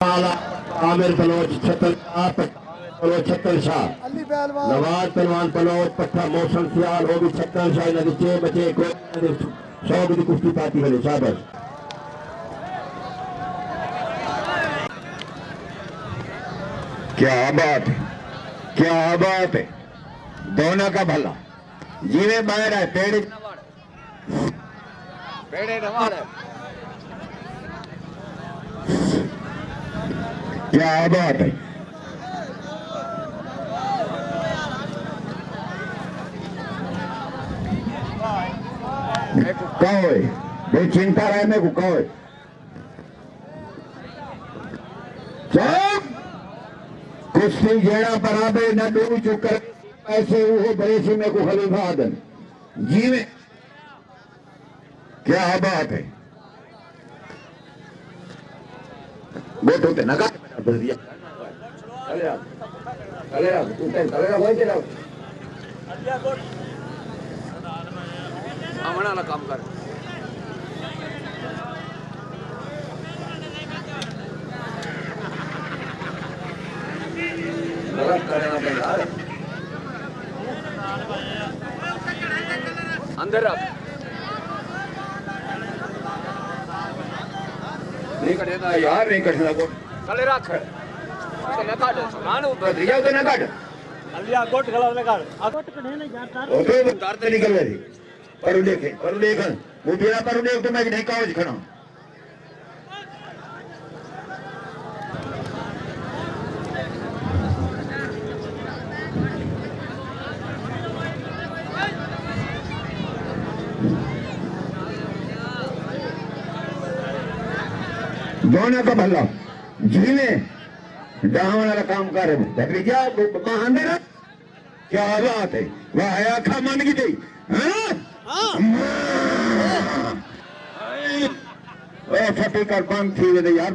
Aamir Bloch छत्तर शाह नवाज पहलवान Bloch पट्टा मौसम सियाल वो भी छत्तर शाह नदी छे बचे कोई 100 की कुश्ती पाती है शाबाश। क्या बात है, क्या बात है, दोनों का भला जीवे बाहर है पेड़ पेड़े नवाड़ है। क्या बात है, कहो बेचिंता रहे मेरे को कहो कुश्ती जेड़ा बराबर न डूब चुकर ऐसे वो बड़े से मेरे को खलीफा आदम जीवे। क्या बात है, बोटो ते नगा कर दिया चले तू ते चले भाई चला अलिया बोट आमना वाला काम कर गलत करना पड़ेगा अंदर रख नहीं कटेगा यार नहीं कटेगा गोट चले रख ना काट मानो बदरिया तो ना काट अलिया गोट गला ने काट आ गोट कने नहीं जाता ओ तो तार ते निकल रही पर देख वो बिना पर देख तो मैं नहीं कागज खड़ा दोनों का भला जीने डावण वाला काम कर भतीजा महांदर क्या बात है वाह आखा मन की थी फतेह कर बंद थी वे यार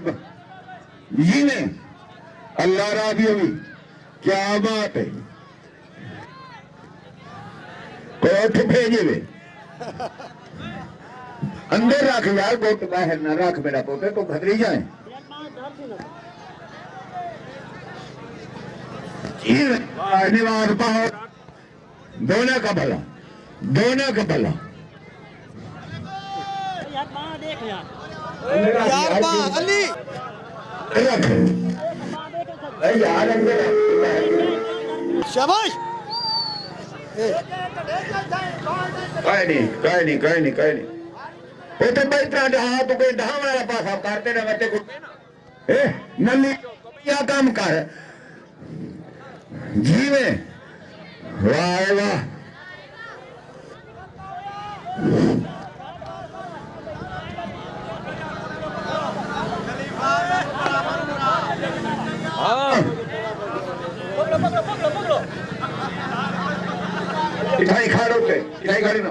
जीने अल्लाह राजी हुई। क्या बात है, कोठ भेजे वे अंदर रख यार गोट बाहर न रख मेरा पोते तो खतरी जाए। दोनों का भला दोनों का भला यार अली रख यार शाबाश कोई नहीं वो तो भाई तरह हाथ कोई ढाव वाला पास आप करते ना बच्चे को नली या काम कर जीवे वाह वाह इठाई खा रो के इठाई खड़े ना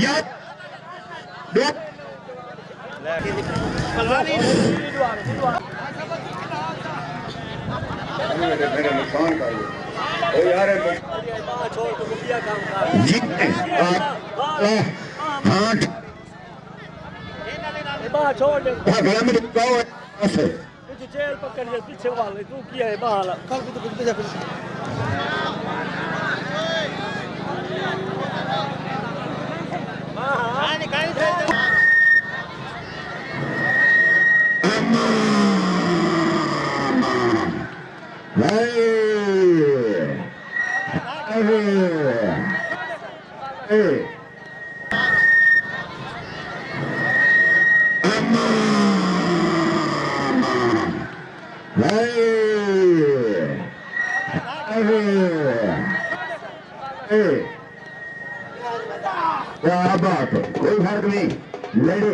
या दो मेरे नुकसान कर ओ यार हाँ छोड़ दे भागला में रुकाओ ऐसे जेल पकड़ लिया पीछे वाले तू किया है बाहर कल भी तो कुछ जा हां निकाल दे क्या बात है, कोई फर्क नहीं लड़े